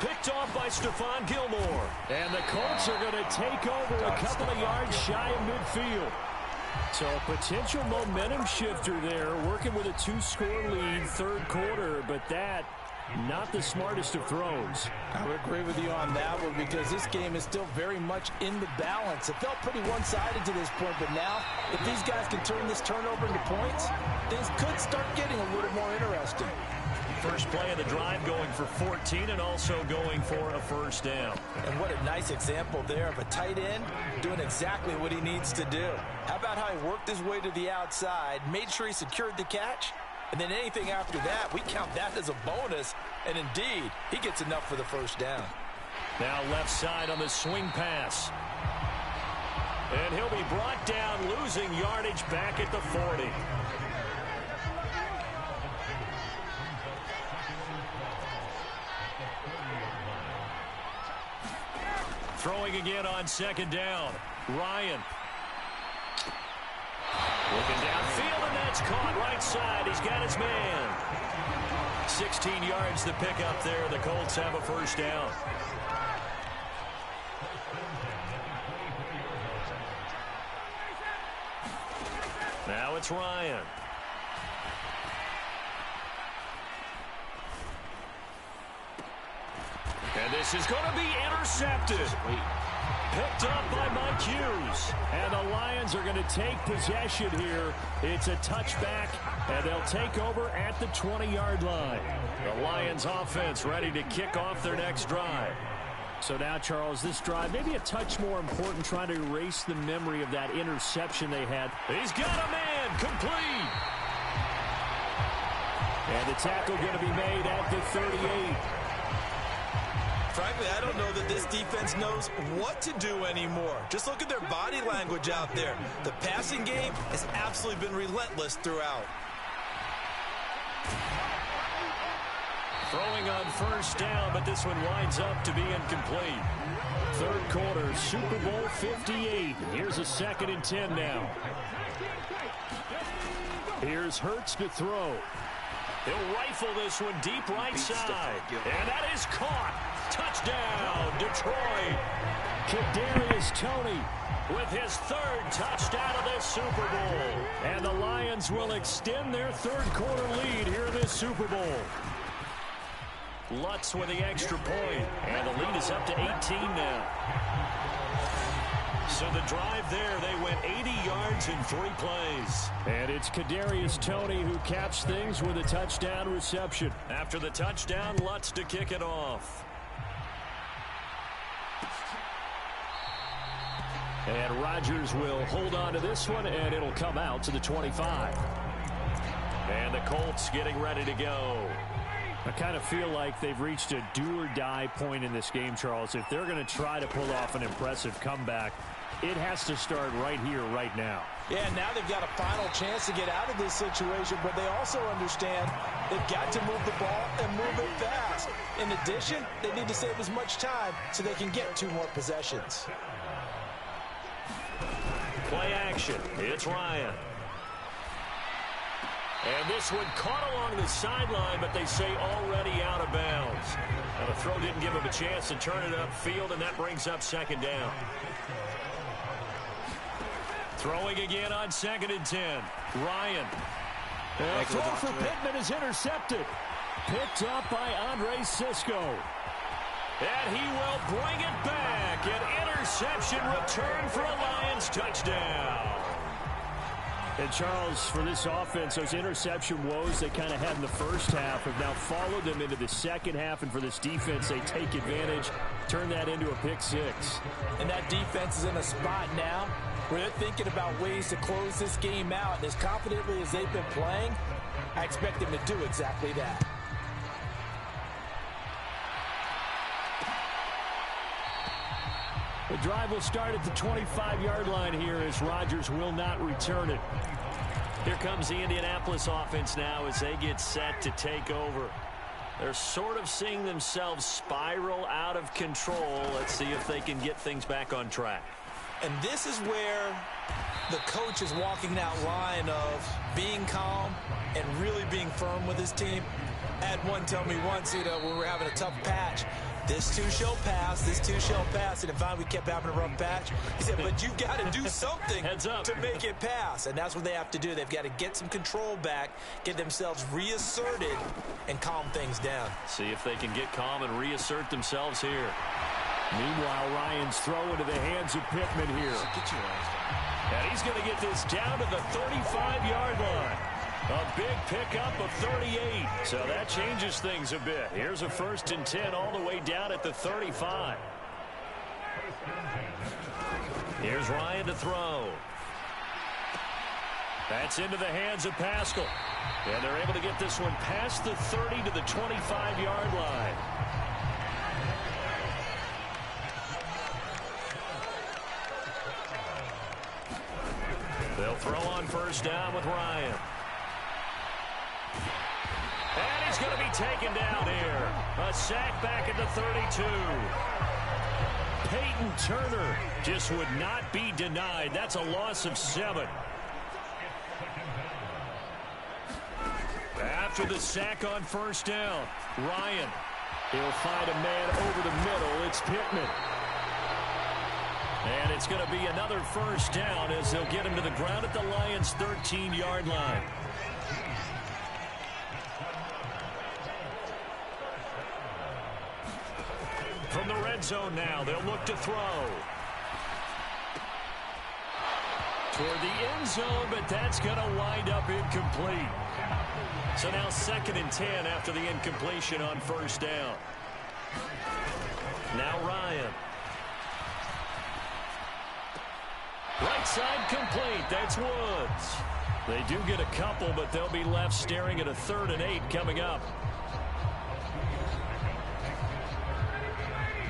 Picked off by Stephon Gilmore. And the Colts are going to take over a couple of yards shy of midfield. So a potential momentum shifter there, working with a 2-score lead, 3rd quarter, but that not the smartest of throws. I would agree with you on that one, because this game is still very much in the balance. It felt pretty one-sided to this point, but now if these guys can turn this turnover into points, things could start getting a little more interesting. First play of the drive going for 14 and also going for a 1st down. And what a nice example there of a tight end doing exactly what he needs to do. How about how he worked his way to the outside, made sure he secured the catch, and then anything after that, we count that as a bonus. And indeed, he gets enough for the 1st down. Now left side on the swing pass. And he'll be brought down, losing yardage back at the 40. Throwing again on 2nd down. Ryan. Looking downfield, and that's caught right side. He's got his man. 16 yards to pick up there. The Colts have a 1st down. Now it's Ryan. And this is going to be intercepted. Picked up by Mike Hughes. And the Lions are going to take possession here. It's a touchback, and they'll take over at the 20-yard line. The Lions offense ready to kick off their next drive. So now, Charles, this drive maybe a touch more important, trying to erase the memory of that interception they had. He's got a man, complete. And the tackle going to be made at the 38. Frankly, I don't know that this defense knows what to do anymore. Just look at their body language out there. The passing game has absolutely been relentless throughout. Throwing on first down, but this one winds up to be incomplete. Third quarter, Super Bowl 58. Here's a 2nd and 10 now. Here's Hurts to throw. He'll rifle this one deep right side. And that is caught. Touchdown, Detroit. Kadarius Toney with his 3rd touchdown of this Super Bowl. And the Lions will extend their third quarter lead here in this Super Bowl. Lutz with the extra point. And the lead is up to 18 now. So the drive there, they went 80 yards in 3 plays. And it's Kadarius Toney who caps things with a touchdown reception. After the touchdown, Lutz to kick it off. And Rodgers will hold on to this one, and it'll come out to the 25. And the Colts getting ready to go. I kind of feel like they've reached a do-or-die point in this game, Charles. If they're going to try to pull off an impressive comeback, it has to start right here, right now. Yeah, now they've got a final chance to get out of this situation, but they also understand they've got to move the ball and move it fast. In addition, they need to save as much time so they can get 2 more possessions. Play action. It's Ryan. And this one caught along the sideline, but they say already out of bounds. Now the throw didn't give him a chance to turn it upfield, and that brings up 2nd down. Throwing again on 2nd and 10. Ryan. And a throw for Pittman is intercepted. Picked up by Andre Cisco. And he will bring it back. An interception return for a Lions touchdown. And Charles, for this offense, those interception woes they kind of had in the first half have now followed them into the second half. And for this defense, they take advantage, turn that into a pick 6. And that defense is in a spot now where they're thinking about ways to close this game out. And as confidently as they've been playing, I expect them to do exactly that. The drive will start at the 25-yard line here as Rodgers will not return it. Here comes the Indianapolis offense now as they get set to take over. They're sort of seeing themselves spiral out of control. Let's see if they can get things back on track. And this is where the coach is walking that line of being calm and really being firm with his team. I had one tell me once, when we were having a tough patch, this too shall pass, this too shall pass. And if we kept having a rough patch, he said, but you've got to do something to make it pass. And that's what they have to do. They've got to get some control back, get themselves reasserted, and calm things down. See if they can get calm and reassert themselves here. Meanwhile, Ryan's throw into the hands of Pittman here. And he's going to get this down to the 35-yard line. A big pickup of 38. So that changes things a bit. Here's a 1st and 10 all the way down at the 35. Here's Ryan to throw. That's into the hands of Pascal. And they're able to get this one past the 30 to the 25-yard line. They'll throw on first down with Ryan. And he's going to be taken down here. A sack back at the 32. Peyton Turner just would not be denied. That's a loss of 7. After the sack on first down, Ryan. He'll find a man over the middle. It's Pittman. And it's going to be another first down as they'll get him to the ground at the Lions' 13-yard line. From the red zone now, they'll look to throw. toward the end zone, but that's going to wind up incomplete. So now 2nd and 10 after the incompletion on 1st down. Now Ryan. Right side complete. That's Woods. They do get a couple, but they'll be left staring at a 3rd and 8 coming up.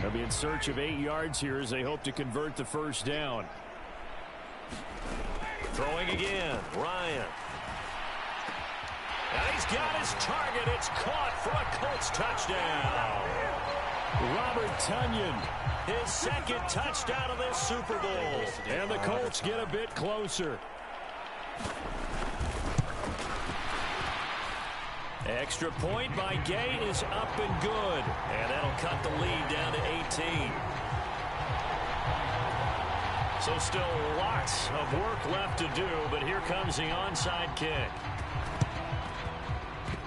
They'll be in search of 8 yards here as they hope to convert the 1st down. Throwing again, Ryan. And he's got his target. It's caught for a Colts touchdown. Robert Tonyan, his 2nd touchdown of this Super Bowl. And the Colts get a bit closer. Extra point by Gay is up and good. And that'll cut the lead down to 18. So still lots of work left to do, but here comes the onside kick.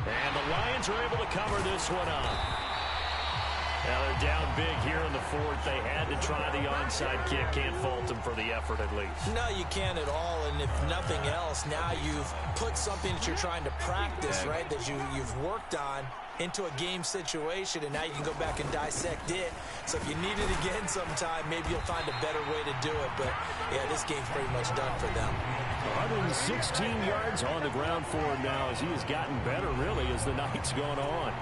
And the Lions are able to cover this one up. Now they're down big here in the 4th. They had to try the onside kick. Can't fault them for the effort at least. No, you can't at all. And if nothing else, now you've put something that you're trying to practice, right, that you've worked on into a game situation, and now you can go back and dissect it. So if you need it again sometime, maybe you'll find a better way to do it. But, yeah, this game's pretty much done for them. 116 yards on the ground for him now as he has gotten better, really, as the night's gone on.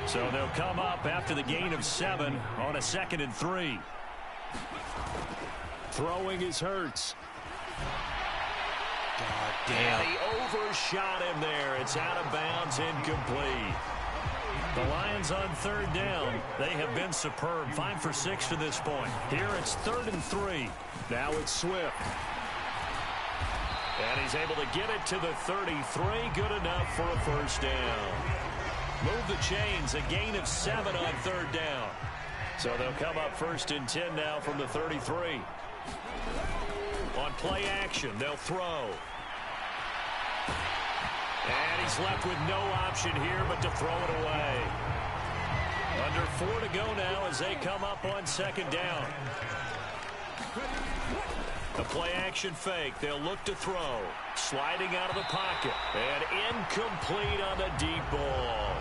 So they'll come up after the gain of 7 on a 2nd and 3. Throwing is Hurts. God damn. And he overshot him there. It's out of bounds, incomplete. The Lions on 3rd down. They have been superb. 5 for 6 to this point. Here it's 3rd and 3. Now it's Swift. And he's able to get it to the 33. Good enough for a 1st down. Move the chains. A gain of 7 on 3rd down. So they'll come up 1st and 10 now from the 33. On play action, they'll throw. And he's left with no option here but to throw it away. Under 4 to go now as they come up on 2nd down. A play action fake. They'll look to throw. Sliding out of the pocket. And incomplete on the deep ball.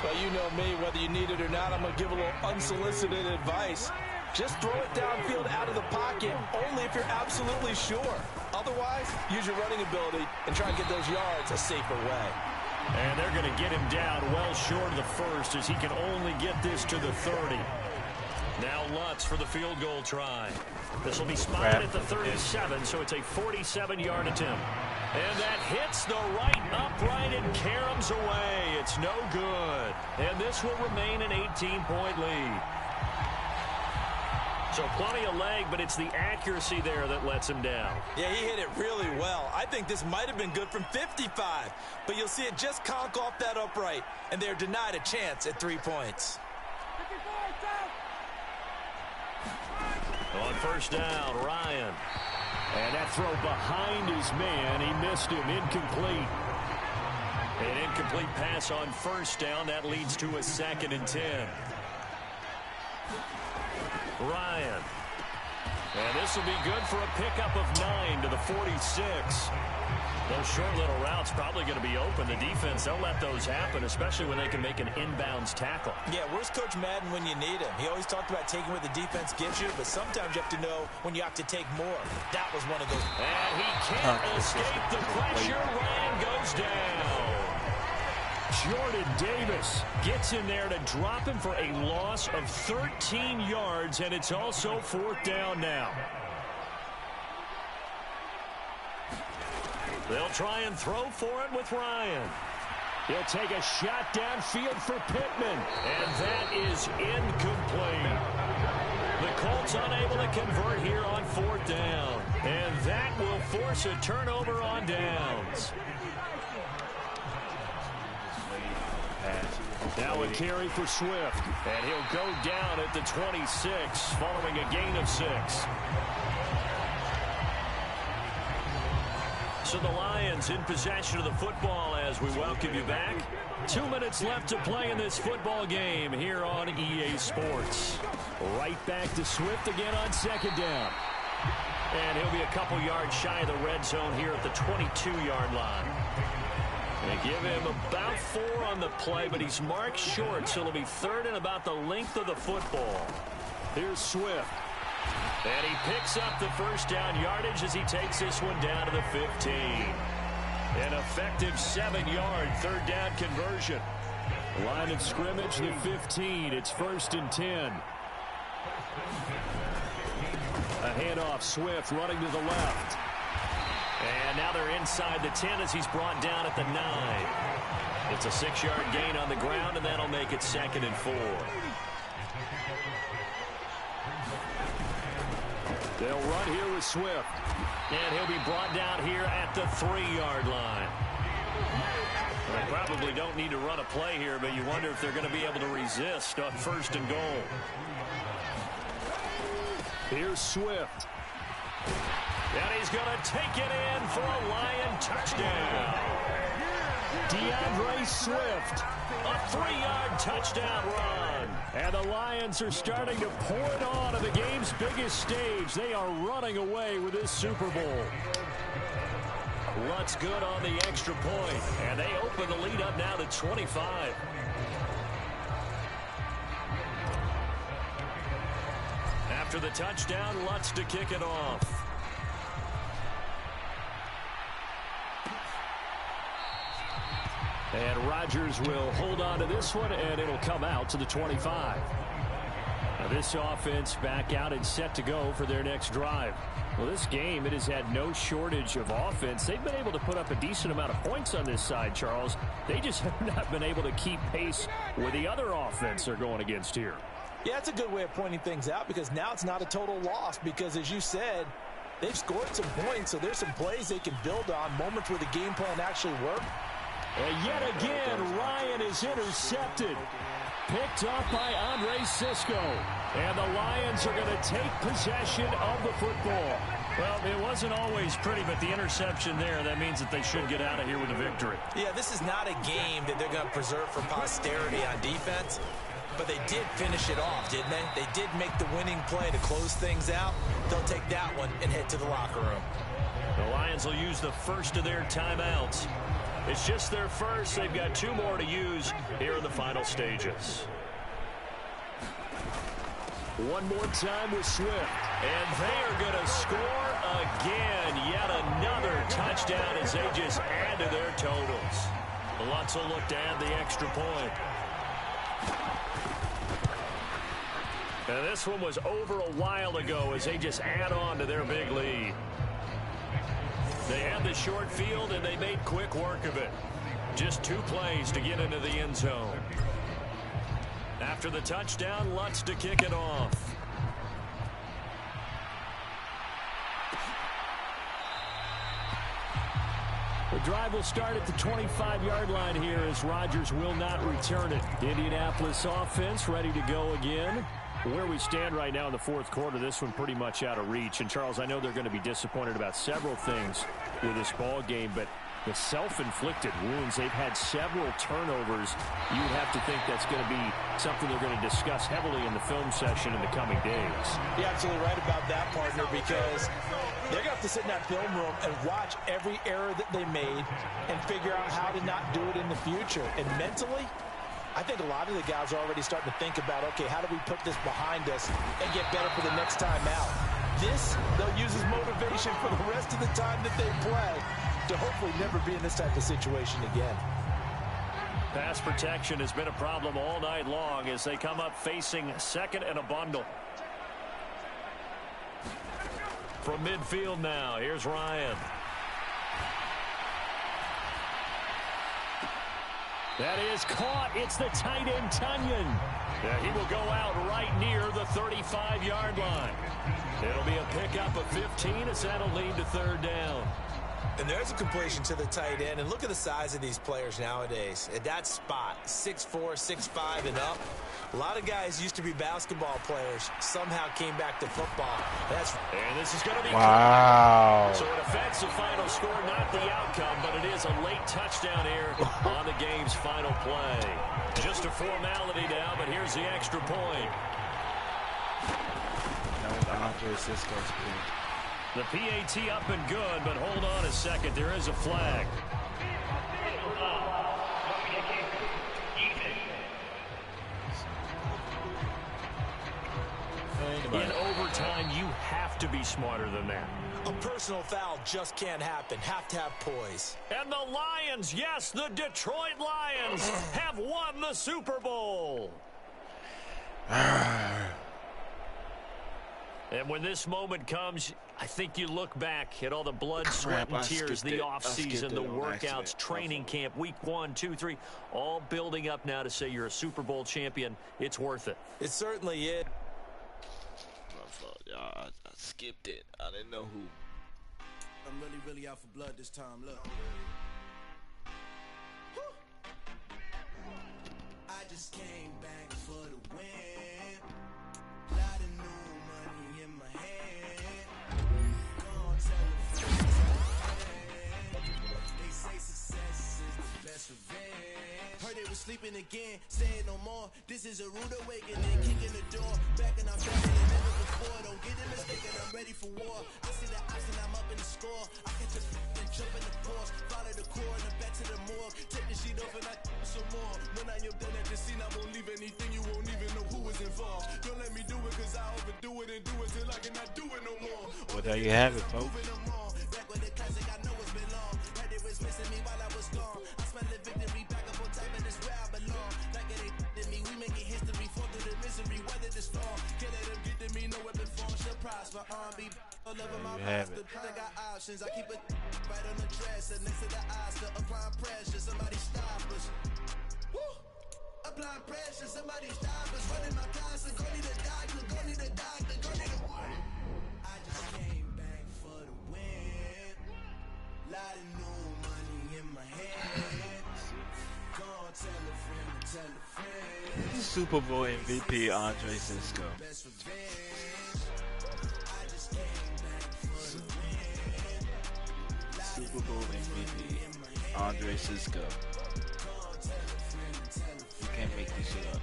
Well, you know me, whether you need it or not, I'm going to give a little unsolicited advice. Just throw it downfield out of the pocket, only if you're absolutely sure. Otherwise, use your running ability and try and get those yards a safer way. And they're going to get him down well short of the 1st as he can only get this to the 30. Now Lutz for the field goal try. This will be spotted at the 37, so it's a 47-yard attempt. And that hits the right upright and caroms away. It's no good. And this will remain an 18-point lead. So plenty of leg, but it's the accuracy there that lets him down. Yeah, he hit it really well. I think this might have been good from 55. But you'll see it just conk off that upright, and they're denied a chance at 3 points. On 1st down, Ryan. And that throw behind his man. He missed him. Incomplete. An incomplete pass on 1st down. That leads to a 2nd and 10. Ryan. And this will be good for a pickup of 9 to the 46. Those short little routes probably going to be open. The defense, they'll let those happen, especially when they can make an inbounds tackle. Yeah, where's Coach Madden when you need him? He always talked about taking what the defense gives you, but sometimes you have to know when you have to take more. That was one of those. And he can't escape the pressure. Ryan goes down. Jordan Davis gets in there to drop him for a loss of 13 yards, and it's also 4th down now. They'll try and throw for it with Ryan. He'll take a shot downfield for Pittman, and that is incomplete. The Colts unable to convert here on 4th down, and that will force a turnover on downs. Now a carry for Swift, and he'll go down at the 26 following a gain of 6. So the Lions in possession of the football as we welcome you back. 2 minutes left to play in this football game here on EA Sports. Right back to Swift again on 2nd down. And he'll be a couple yards shy of the red zone here at the 22-yard line. They give him about 4 on the play, but he's marked short, so it'll be 3rd and about the length of the football. Here's Swift. And he picks up the first down yardage as he takes this one down to the 15. An effective 7-yard 3rd down conversion. Line of scrimmage, the 15. It's 1st and 10. A handoff, Swift running to the left. And now they're inside the 10 as he's brought down at the 9. It's a 6-yard gain on the ground, and that'll make it 2nd and 4. They'll run here with Swift. And he'll be brought down here at the 3-yard line. They probably don't need to run a play here, but you wonder if they're going to be able to resist on 1st and goal. Here's Swift. And he's going to take it in for a Lion touchdown. DeAndre Swift, a 3-yard touchdown run. And the Lions are starting to pour it on the game's biggest stage. They are running away with this Super Bowl. Lutz good on the extra point. And they open the lead up now to 25. After the touchdown, Lutz to kick it off. And Rodgers will hold on to this one, and it'll come out to the 25. Now this offense back out and set to go for their next drive. Well, this game, it has had no shortage of offense. They've been able to put up a decent amount of points on this side, Charles. They just have not been able to keep pace with the other offense they're going against here. Yeah, that's a good way of pointing things out, because now it's not a total loss, because as you said, they've scored some points, so there's some plays they can build on, moments where the game plan actually worked. And yet again, Ryan is intercepted. Picked up by Andre Sisco. And the Lions are going to take possession of the football. Well, it wasn't always pretty, but the interception there, that means that they should get out of here with a victory. Yeah, this is not a game that they're going to preserve for posterity on defense. But they did finish it off, didn't they? They did make the winning play to close things out. They'll take that one and head to the locker room. The Lions will use the first of their timeouts. It's just their first. They've got 2 more to use here in the final stages. One more time with Swift. And they are going to score again. Yet another touchdown as they just add to their totals. Lutz will look to add the extra point. And this one was over a while ago as they just add on to their big lead. They had the short field, and they made quick work of it. Just 2 plays to get into the end zone. After the touchdown, Lutz to kick it off. The drive will start at the 25-yard line here as Rodgers will not return it. Indianapolis offense ready to go again. Where we stand right now in the 4th quarter, this one pretty much out of reach. And, Charles, I know they're going to be disappointed about several things with this ball game, but the self-inflicted wounds, they've had several turnovers. You would have to think that's going to be something they're going to discuss heavily in the film session in the coming days. You're absolutely right about that, partner, because they're going to have to sit in that film room and watch every error that they made and figure out how to not do it in the future. And mentally, I think a lot of the guys are already starting to think about, okay, how do we put this behind us and get better for the next time out? This, they'll use as motivation for the rest of the time that they play to hopefully never be in this type of situation again. Pass protection has been a problem all night long as they come up facing 2nd and a bundle. From midfield now, here's Ryan. That is caught. It's the tight end, Tunyon. Yeah, he will go out right near the 35-yard line. It'll be a pickup of 15 as that'll lead to 3rd down. And there's a completion to the tight end. And look at the size of these players nowadays. At that spot, 6'4", 6'5", and up. A lot of guys used to be basketball players. Somehow came back to football. And this is going to be wow. So it affects the final score, not the outcome, but it is a late touchdown here on the game's final play. Just a formality now, but here's the extra point. That was Andre Sisco's point. The PAT up and good, but hold on a second. There is a flag. In overtime, you have to be smarter than that. A personal foul just can't happen. Have to have poise. And the Lions, yes, the Detroit Lions have won the Super Bowl. And when this moment comes, I think you look back at all the blood, sweat, and tears, the offseason, the workouts, training camp, week 1, 2, 3, all building up now to say you're a Super Bowl champion. It's worth it. It certainly is. I skipped it. I didn't know who. I'm really out for blood this time. Look. I just came back for the win. Lot of new money in my hand. Gonna tell a friend. They say success is the best revenge. Heard they was sleeping again, say it no more. This is a rude awakening, kicking the door. Back and I'm better than ever before. Don't get it mistaken, I'm ready for war. I see the option, I'm up in the score. I can just jump in the force. Follow the core and back to the morgue. Take the sheet off and I some more. When I am done at the scene, I won't leave anything. You won't even know who is involved. Don't let me do it, cause I overdo it and do it till I cannot do it no more. Well, there you have it, folks. Back with the classic, I know it's been long. Heard they was missing me while I was gone. I smell the victory back up on time, and it's where I belong. Like it ain't to me, we making history. Fall through the misery, weather the storm. Can't let them get to me, no weapon form shall prosper. R&B, all over my pastor. I got options, I keep it right on the dresser. Next to the Oscar, applying pressure. Somebody stop us. Woo! Applying pressure, somebody stop us. Running my constant, go need a doctor, go need a doctor, go need a what? I just came back for the win. Lot of new money in my hand. Gonna tell a friend, tell a friend. Super Bowl MVP Andre Cisco. Best revenge. I just came back for the win. Super Bowl MVP Andre Cisco. You can't make this shit up.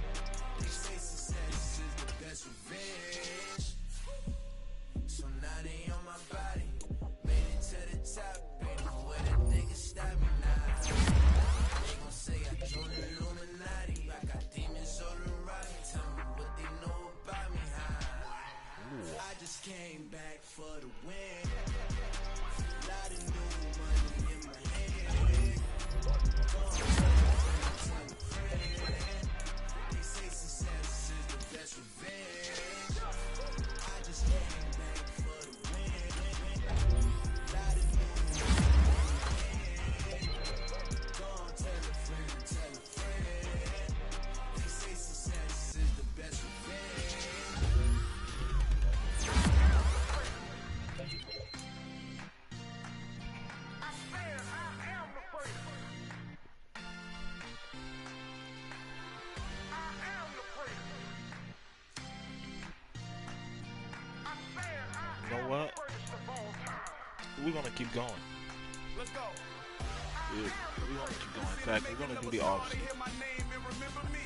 They say success is the best revenge. So now they on my body. Made it to the top. Ain't no way the niggas stop me now. They gon' say I joined the Illuminati. I got demons all around me. Tell me what they know about me. I just came back for the win. Lot of new money in my hand. They say success is the best revenge. I just came back for the win. Lot of new money in my hand. Gonna tell a friend, tell a friend. They say success is the best revenge. You know what? We're gonna keep going. Let's go. Yeah, we're gonna keep going. In fact, we're gonna do the opposite. Hear my name and remember me.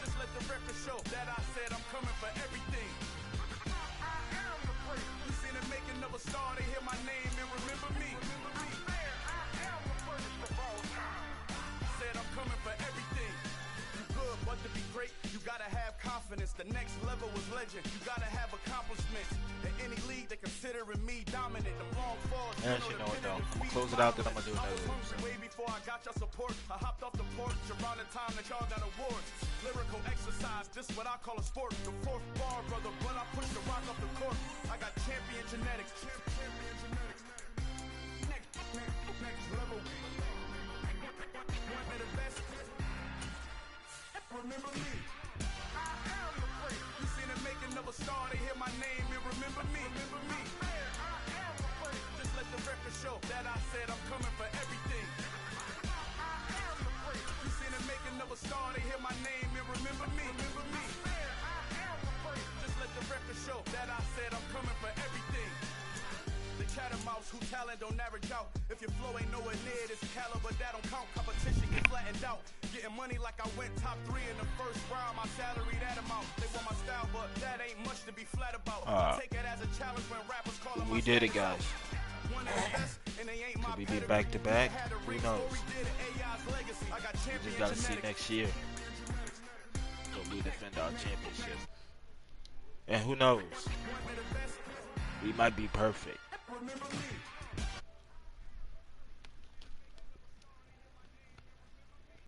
Just let the record show that I said I'm coming for everything. You seen it making of a star, they hear my name and remember me. Said I'm coming for everything. You good, but to be great, you gotta have confidence. The next level was legend. You gotta have accomplishments. In any league, they considering me dominant. The long falls. Actually, you know what though? I'm gonna close it out, then I'm gonna do another one. Way before I got your support, I hopped off the porch around the time that y'all got awards. Lyrical exercise, this what I call a sport. The fourth bar, brother, when I push the rock off the court, I got champion genetics. Champion genetics. Next level. One of the best. Remember me. I am the place. You seen it making of a star, they hear my name and remember me. Remember me. I am the place. Just let the record show that I said I'm coming for everything. I am the place. You seen it making of a star, they hear my name and remember me. Remember me. I am the place. Just let the record show that I said I'm coming for everything. The catamounts who talent don't average out. If your flow ain't nowhere near this caliber, that don't count. Competition get flattened out. Getting money like I went top 3 in the first round. My salary that amount. They want my style, but that ain't much We did it, guys. Could we be back to back? Who knows? We just gotta see next year. So we defend our championship. And who knows? We might be perfect.